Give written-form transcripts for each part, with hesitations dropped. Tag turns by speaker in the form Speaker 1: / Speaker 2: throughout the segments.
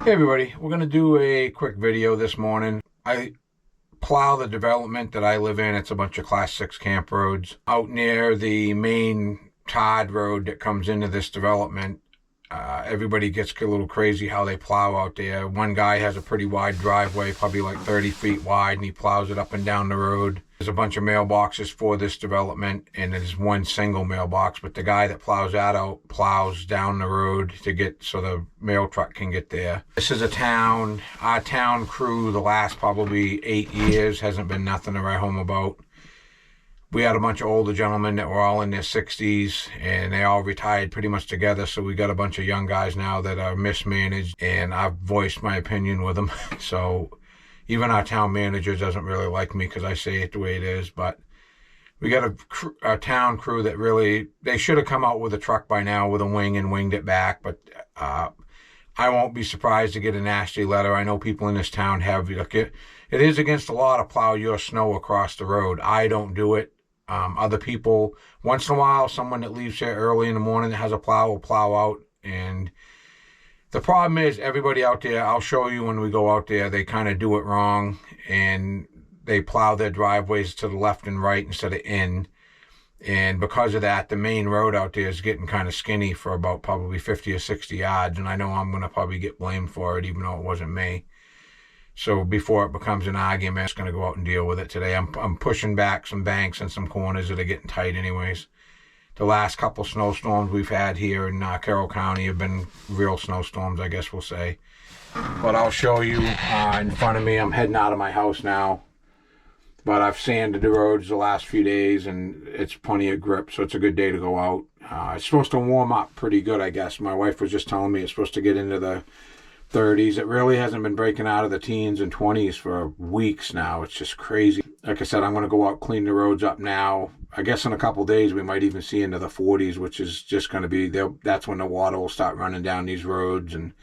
Speaker 1: Hey everybody, we're going to do a quick video this morning. I plow the development that I live in. It's a bunch of class 6 camp roads. Out near the main Todd road that comes into this development, everybody gets a little crazy how they plow out there. One guy has a pretty wide driveway, probably like 30 feet wide, and he plows it up and down the road. There's a bunch of mailboxes for this development, and there's one single mailbox, but the guy that plows that out plows down the road to get so the mail truck can get there. This is our town crew, the last probably 8 years hasn't been nothing to write home about. We had a bunch of older gentlemen that were all in their 60s, and they all retired pretty much together, so we got a bunch of young guys now that are mismanaged, and I've voiced my opinion with them. So even our town manager doesn't really like me because I say it the way it is, but we got a town crew that really, they should have come out with a truck by now with a wing and winged it back, but I won't be surprised to get a nasty letter. I know people in this town have, it is against the law to plow your snow across the road. I don't do it. Other people, once in a while, someone that leaves here early in the morning that has a plow will plow out. And the problem is everybody out there, I'll show you when we go out there, they kind of do it wrong and they plow their driveways to the left and right instead of in. And because of that, the main road out there is getting kind of skinny for about probably 50 or 60 yards. And I know I'm going to probably get blamed for it, even though it wasn't me. So before it becomes an argument, I'm just going to go out and deal with it today. I'm pushing back some banks and some corners that are getting tight anyways. The last couple snowstorms we've had here in Carroll County have been real snowstorms, I guess we'll say. But I'll show you in front of me. I'm heading out of my house now. But I've sanded the roads the last few days, and it's plenty of grip, so it's a good day to go out. It's supposed to warm up pretty good, I guess. My wife was just telling me it's supposed to get into the 30s. It really hasn't been breaking out of the teens and 20s for weeks now. It's just crazy. Like I said, I'm going to go out, clean the roads up now. I guess in a couple of days we might even see into the 40s, which is just going to be, that's when the water will start running down these roads. And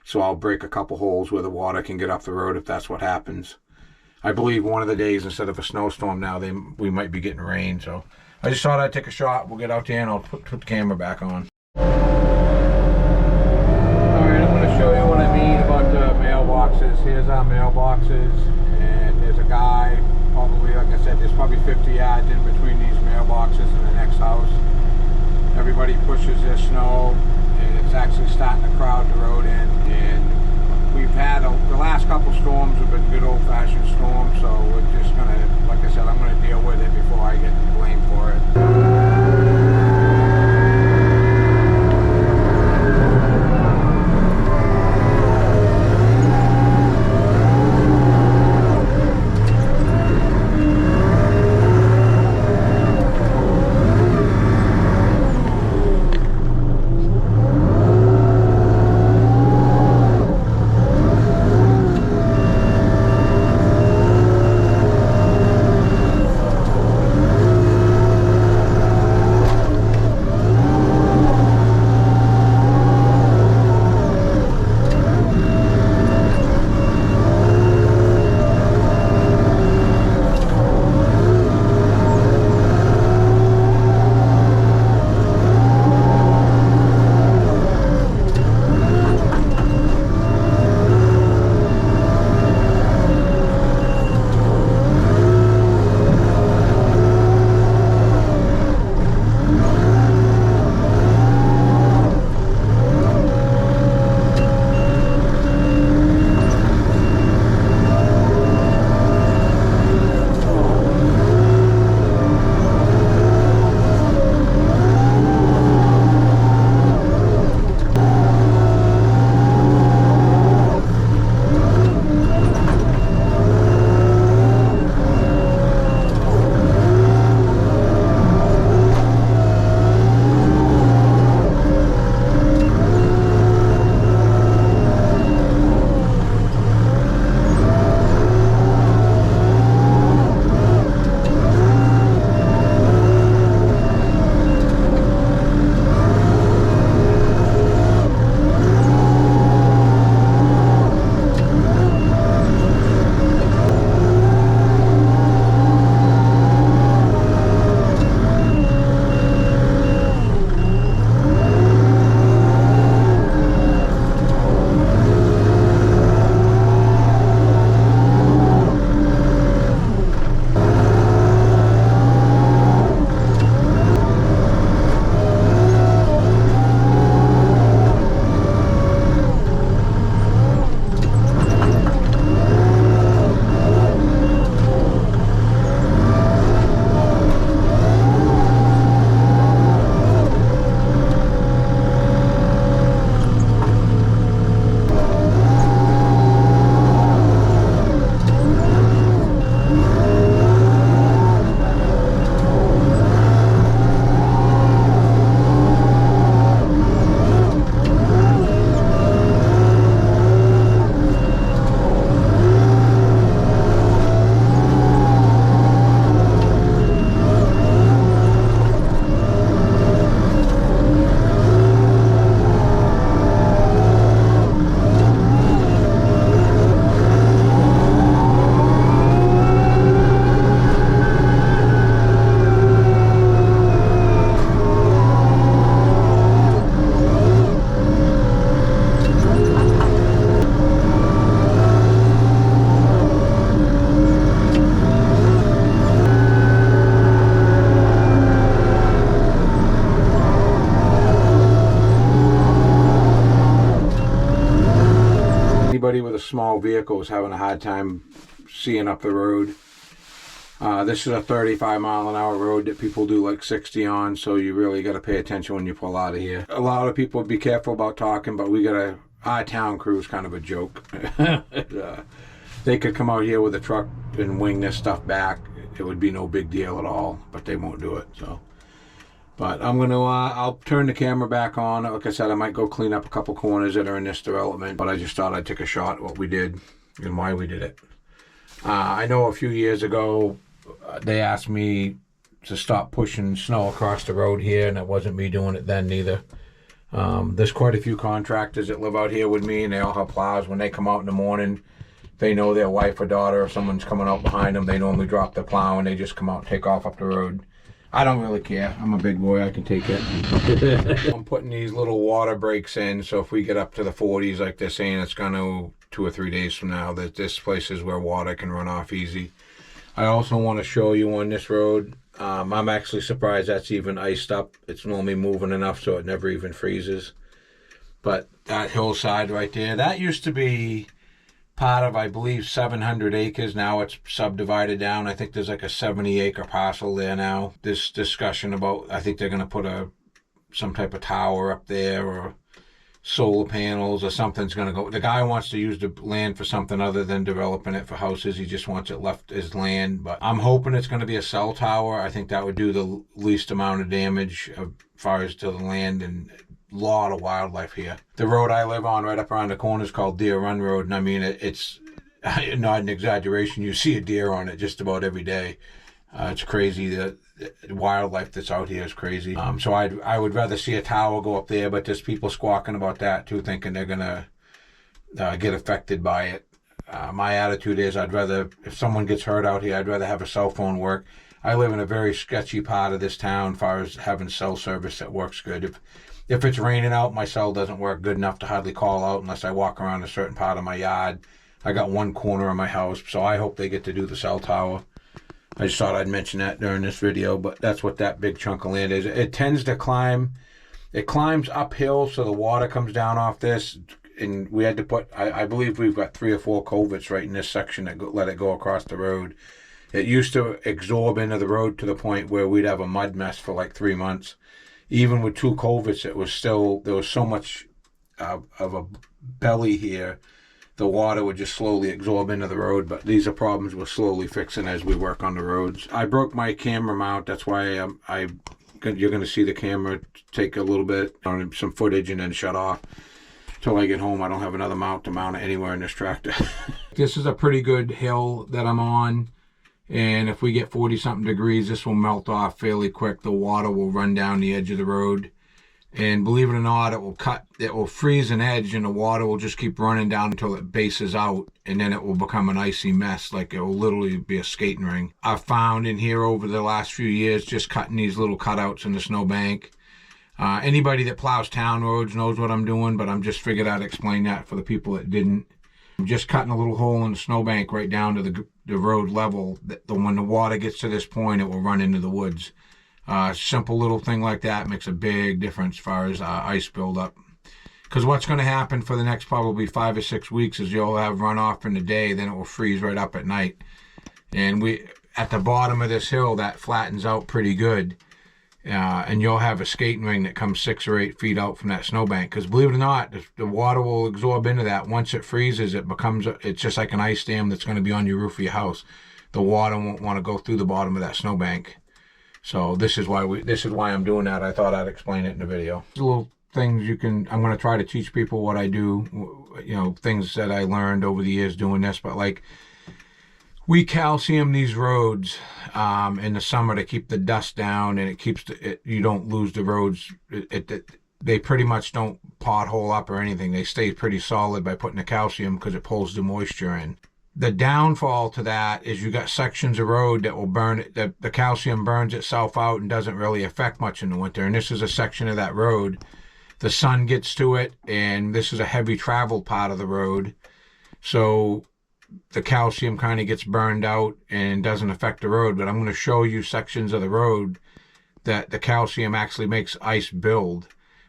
Speaker 1: so I'll break a couple holes where the water can get up the road if that's what happens. I believe one of the days, instead of a snowstorm now, we might be getting rain. So I just thought I'd take a shot. We'll get out there and I'll put the camera back on. Show you what I mean about the mailboxes. Here's our mailboxes, and there's a guy, probably, like I said, there's probably 50 yards in between these mailboxes and the next house. Everybody pushes their snow, and it's actually starting to crowd the road in. And we've had the last couple storms have been good old-fashioned storms, so we're just gonna, like I said, I'm gonna deal with it before I get blamed for it. anybody with a small vehicle is having a hard time seeing up the road. This is a 35-mile-an-hour road that people do like 60 on, so you really got to pay attention when you pull out of here. A lot of people be careful about talking, but our town crew is kind of a joke. They could come out here with a truck and wing this stuff back. It would be no big deal at all, but they won't do it. So, but I'm gonna I'll turn the camera back on. Like I said, I might go clean up a couple corners that are in this development, but I just thought I'd take a shot at what we did and why we did it. I know a few years ago they asked me to stop pushing snow across the road here, and it wasn't me doing it then neither. There's quite a few contractors that live out here with me, and they all have plows. When they come out in the morning, they know their wife or daughter or someone's coming out behind them. They normally drop the plow and they just come out and take off up the road. I don't really care. I'm a big boy. I can take it. I'm putting these little water breaks in, so if we get up to the 40s like they're saying it's going to 2 or 3 days from now, that this place is where water can run off easy. I also want to show you on this road, I'm actually surprised that's even iced up. It's normally moving enough so it never even freezes. But that hillside right there, that used to be part of, I believe, 700 acres. Now it's subdivided down. I think there's like a 70-acre parcel there now. This discussion about, I think they're going to put some type of tower up there or solar panels or something's going to go. The guy wants to use the land for something other than developing it for houses. He just wants it left as land. But I'm hoping it's going to be a cell tower. I think that would do the least amount of damage as far as to the land, and a lot of wildlife here. The road I live on right up around the corner is called Deer Run Road, and I mean, it's not an exaggeration. You see a deer on it just about every day. It's crazy. The wildlife that's out here is crazy. So I would rather see a tower go up there, but there's people squawking about that too, thinking they're gonna get affected by it. My attitude is I'd rather, if someone gets hurt out here, I'd rather have a cell phone work. I live in a very sketchy part of this town as far as having cell service that works good. If it's raining out, my cell doesn't work good enough to hardly call out unless I walk around a certain part of my yard. I got one corner of my house, so I hope they get to do the cell tower. I just thought I'd mention that during this video, but that's what that big chunk of land is. It tends to climb. It climbs uphill, so the water comes down off this, and we had to put, I believe we've got 3 or 4 culverts right in this section that let it go across the road. It used to absorb into the road to the point where we'd have a mud mess for like 3 months. Even with 2 culverts, there was so much of a belly here, the water would just slowly absorb into the road. But these are problems we're slowly fixing as we work on the roads. I broke my camera mount. That's why you're going to see the camera take a little bit on some footage and then shut off. Till I get home, I don't have another mount to mount it anywhere in this tractor. This is a pretty good hill that I'm on. And if we get 40-something degrees, this will melt off fairly quick. The water will run down the edge of the road. And believe it or not, it will freeze an edge, and the water will just keep running down until it bases out, and then it will become an icy mess. Like, it will literally be a skating ring. I've found in here over the last few years, just cutting these little cutouts in the snowbank. Anybody that plows town roads knows what I'm doing, but I'm just figured I'd explain that for the people that didn't. I'm just cutting a little hole in the snowbank right down to the road level. When the water gets to this point, it will run into the woods. Simple little thing like that makes a big difference as far as ice buildup. Because what's going to happen for the next probably 5 or 6 weeks is you'll have runoff in the day, then it will freeze right up at night. And at the bottom of this hill, that flattens out pretty good. And you'll have a skating ring that comes 6 or 8 feet out from that snowbank. Because believe it or not, the water will absorb into that. Once it freezes, it's just like an ice dam that's going to be on your roof of your house. The water won't want to go through the bottom of that snowbank. So this is why I'm doing that. I thought I'd explain it in the video. Little things I'm going to try to teach people what I do, things that I learned over the years doing this. But like, we calcium these roads in the summer to keep the dust down, and it keeps you don't lose the roads. They pretty much don't pothole up or anything. They stay pretty solid by putting the calcium because it pulls the moisture in. The downfall to that is you got sections of road that will burn it. The calcium burns itself out and doesn't really affect much in the winter. And this is a section of that road. The sun gets to it, and this is a heavy traveled part of the road. So the calcium kind of gets burned out and doesn't affect the road. But I'm going to show you sections of the road that the calcium actually makes ice build.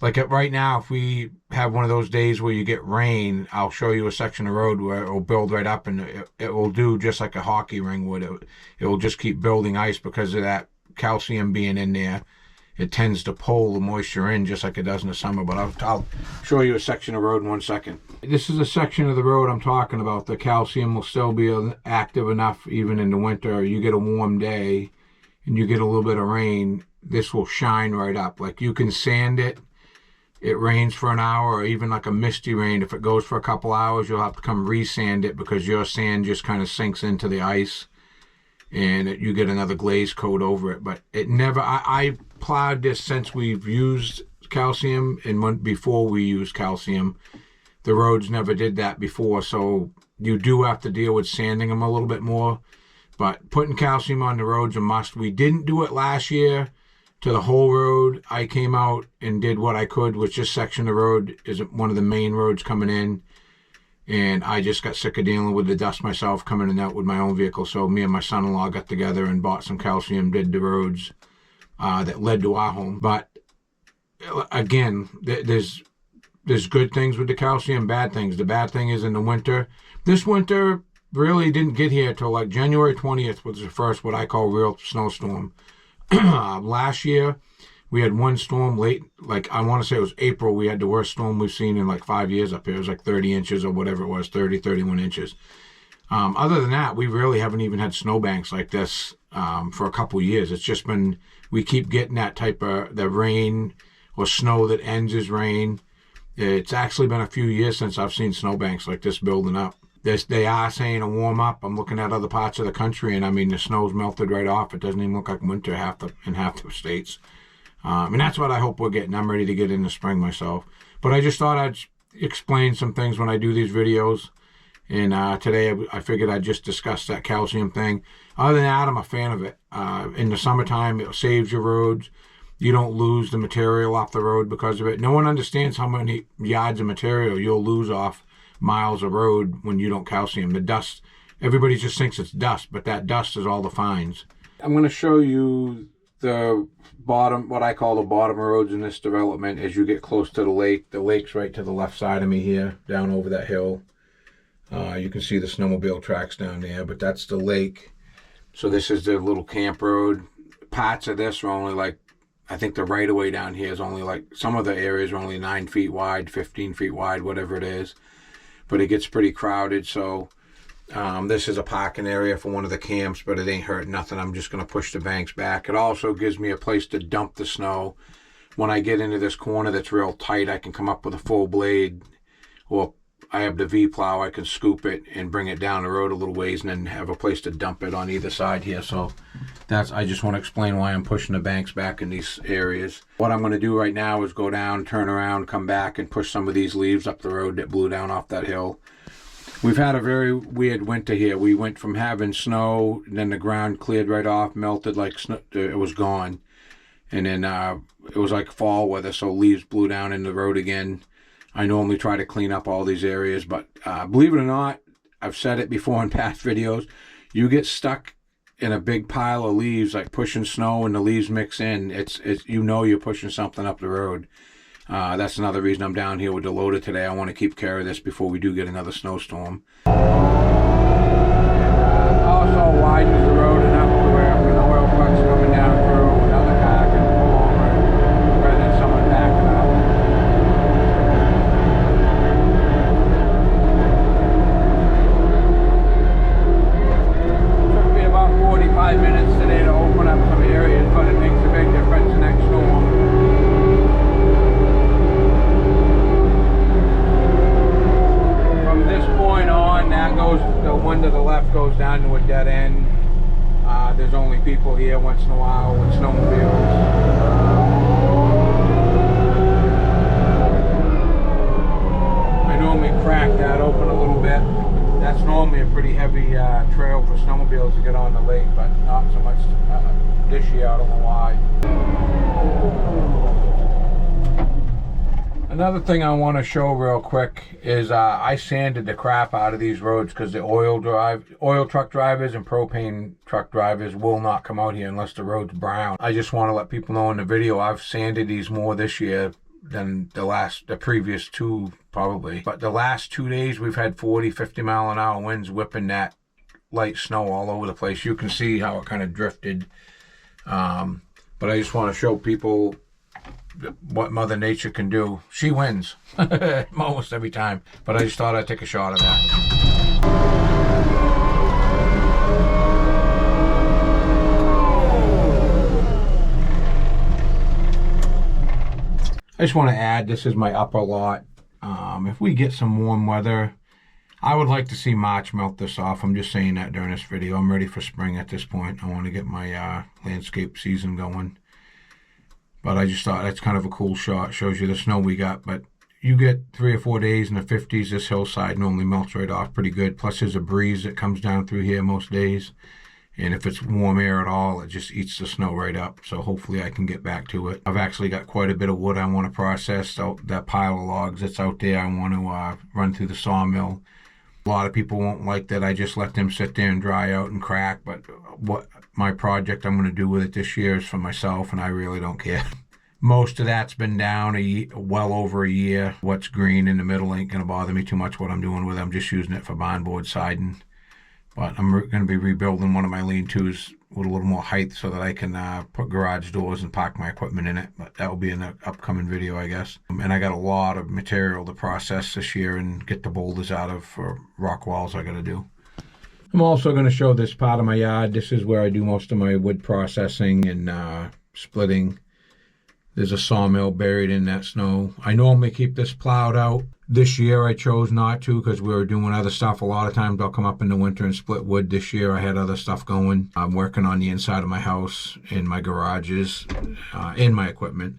Speaker 1: Like right now, if we have one of those days where you get rain, I'll show you a section of road where it will build right up, and it will do just like a hockey ring would. It will just keep building ice because of that calcium being in there. It tends to pull the moisture in just like it does in the summer. But I'll show you a section of road in 1 second. This is a section of the road I'm talking about. The calcium will still be active enough even in the winter. You get a warm day and you get a little bit of rain, this will shine right up. Like you can sand it. It rains for an hour, or even like a misty rain. If it goes for a couple hours, you'll have to come re-sand it because your sand just kind of sinks into the ice and you get another glaze coat over it. But it never, I plowed this since we've used calcium, and before we used calcium. The roads never did that before, so you do have to deal with sanding them a little bit more. But putting calcium on the road's a must. We didn't do it last year to the whole road. I came out and did what I could, which this section of the road is one of the main roads coming in. And I just got sick of dealing with the dust myself, coming in and out with my own vehicle. So me and my son-in-law got together and bought some calcium, did the roads that led to our home. But again, there's good things with the calcium, bad things. The bad thing is in the winter. This winter really didn't get here till like January 20th was the first what I call real snowstorm. Last year, we had one storm late, like I want to say it was April. We had the worst storm we've seen in like 5 years up here. It was like 30 inches or whatever it was, 30, 31 inches. Other than that, we really haven't even had snowbanks like this for a couple years. It's just been, we keep getting that type of the rain or snow that ends as rain. It's actually been a few years since I've seen snowbanks like this building up. They are saying a warm up. I'm looking at other parts of the country, and I mean, the snow's melted right off. It doesn't even look like winter in half the states. And that's what I hope we're getting. I'm ready to get into spring myself. But I just thought I'd explain some things when I do these videos. And today I figured I'd just discuss that calcium thing. Other than that, I'm a fan of it. In the summertime, it saves your roads. You don't lose the material off the road because of it. No one understands how many yards of material you'll lose off miles of road when you don't calcium. The dust, everybody just thinks it's dust, but that dust is all the fines. I'm going to show you the bottom, what I call the bottom roads in this development as you get close to the lake. The lake's right to the left side of me here, down over that hill. You can see the snowmobile tracks down there, but that's the lake. So this is the little camp road. Parts of this are only like, I think the right of way down here is only like, some of the areas are only 9 feet wide, 15 feet wide, whatever it is. But it gets pretty crowded, so this is a parking area for one of the camps, but it ain't hurting nothing. I'm just going to push the banks back. It also gives me a place to dump the snow. When I get into this corner that's real tight, I can come up with a full blade, or I have the V-plow. I can scoop it and bring it down the road a little ways and then have a place to dump it on either side here. So I just want to explain why I'm pushing the banks back in these areas. What I'm going to do right now is go down, turn around, come back, and push some of these leaves up the road that blew down off that hill. We've had a very weird winter here. We went from having snow, and then the ground cleared right off, melted like snow, it was gone. And then it was like fall weather, so leaves blew down in the road again. I normally try to clean up all these areas, but believe it or not, I've said it before in past videos, you get stuck in a big pile of leaves, like pushing snow and the leaves mix in, it's you know you're pushing something up the road. That's another reason I'm down here with the loader today. I want to keep care of this before we do get another snowstorm. Also widens the road enough to where if an oil truck's coming down through, another car can pull over rather than someone backing up. Took me about 45 minutes today to open up some areas, but it makes a big difference next storm. From this point on, that goes, the one to the left goes down to a dead end. There's only people here once in a while with snowmobiles. I normally crack that open a little bit. That's normally a pretty heavy trail for snowmobiles to get on the lake, but not so much this year. I don't know why. Another thing I want to show real quick is I sanded the crap out of these roads because the oil truck drivers and propane truck drivers will not come out here unless the road's brown. I just want to let people know in the video I've sanded these more this year than the previous two probably. But the last 2 days we've had 40, 50 mile an hour winds whipping that light snow all over the place. You can see how it kind of drifted. But I just want to show people what Mother Nature can do. She wins almost every time. But I just thought I'd take a shot of that. I just want to add, this is my upper lot. If we get some warm weather, I would like to see March melt this off. I'm just saying that during this video. I'm ready for spring at this point. I want to get my landscape season going. But I just thought that's kind of a cool shot. Shows you the snow we got. But you get 3 or 4 days in the 50s. This hillside normally melts right off pretty good. Plus there's a breeze that comes down through here most days. And if it's warm air at all, it just eats the snow right up. So hopefully I can get back to it. I've actually got quite a bit of wood I want to process. So that pile of logs that's out there, I want to run through the sawmill. A lot of people won't like that I just let them sit there and dry out and crack. But what my project I'm going to do with it this year is for myself, and I really don't care. Most of that's been down well over a year. What's green in the middle ain't going to bother me too much what I'm doing with it. I'm just using it for barn board siding. But I'm going to be rebuilding one of my lean-tos with a little more height so that I can put garage doors and park my equipment in it. But that will be in the upcoming video, I guess. And I got a lot of material to process this year and get the boulders out of for rock walls I got to do. I'm also going to show this part of my yard. This is where I do most of my wood processing and splitting. There's a sawmill buried in that snow. I normally keep this plowed out. This year I chose not to because we were doing other stuff. A lot of times I'll come up in the winter and split wood. This year I had other stuff going. I'm working on the inside of my house, in my garages, in my equipment.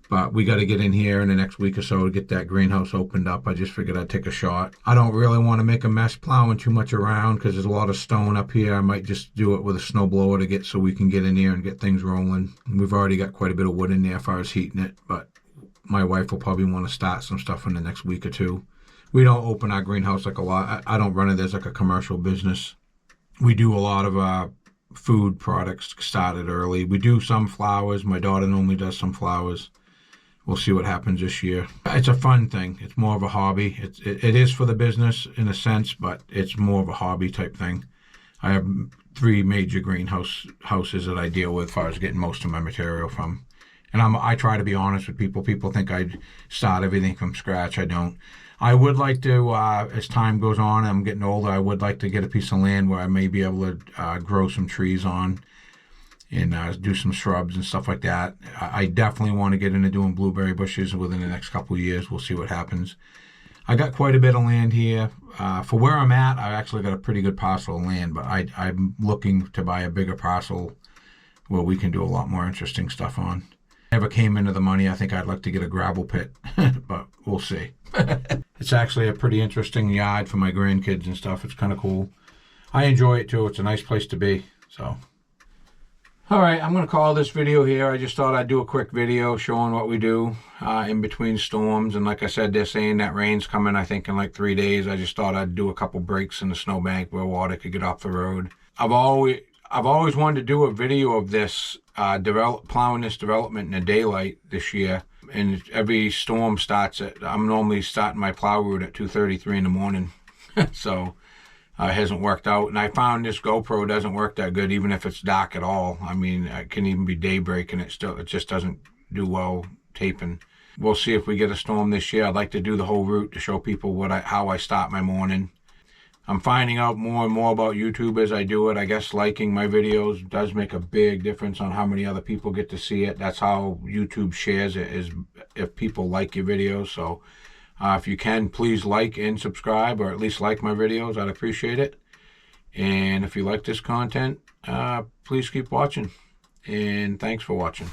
Speaker 1: But we got to get in here in the next week or so to get that greenhouse opened up. I just figured I'd take a shot. I don't really want to make a mess plowing too much around because there's a lot of stone up here. I might just do it with a snowblower to get so we can get in here and get things rolling. We've already got quite a bit of wood in there as far as heating it, but my wife will probably want to start some stuff in the next week or two. We don't open our greenhouse like a lot. I don't run it as like a commercial business. We do a lot of food products started early. We do some flowers. My daughter normally does some flowers. We'll see what happens this year. It's a fun thing. It's more of a hobby. It is for the business in a sense, but it's more of a hobby type thing. I have 3 major greenhouses that I deal with as far as getting most of my material from. And I try to be honest with people. People think I start everything from scratch. I don't. I would like to, as time goes on, I'm getting older, I would like to get a piece of land where I may be able to grow some trees on and do some shrubs and stuff like that. I definitely want to get into doing blueberry bushes within the next couple of years. We'll see what happens. I got quite a bit of land here. For where I'm at, I've actually got a pretty good parcel of land, but I'm looking to buy a bigger parcel where we can do a lot more interesting stuff on. Never came into the money. I think I'd like to get a gravel pit, but we'll see. It's actually a pretty interesting yard for my grandkids and stuff. It's kind of cool. I enjoy it too. It's a nice place to be. So, all right, I'm going to call this video here. I just thought I'd do a quick video showing what we do in between storms. And like I said, they're saying that rain's coming, I think, in like 3 days. I just thought I'd do a couple breaks in the snowbank where water could get off the road. I've always wanted to do a video of this, plowing this development in the daylight this year. And every storm starts I'm normally starting my plow route at 2:33 in the morning. So it hasn't worked out. And I found this GoPro doesn't work that good, even if it's dark at all. I mean, it can even be daybreak and it just doesn't do well taping. We'll see if we get a storm this year. I'd like to do the whole route to show people how I start my morning. I'm finding out more and more about YouTube as I do it. I guess liking my videos does make a big difference on how many other people get to see it. That's how YouTube shares it, is if people like your videos. So if you can, please like and subscribe, or at least like my videos. I'd appreciate it. And if you like this content, please keep watching. And thanks for watching.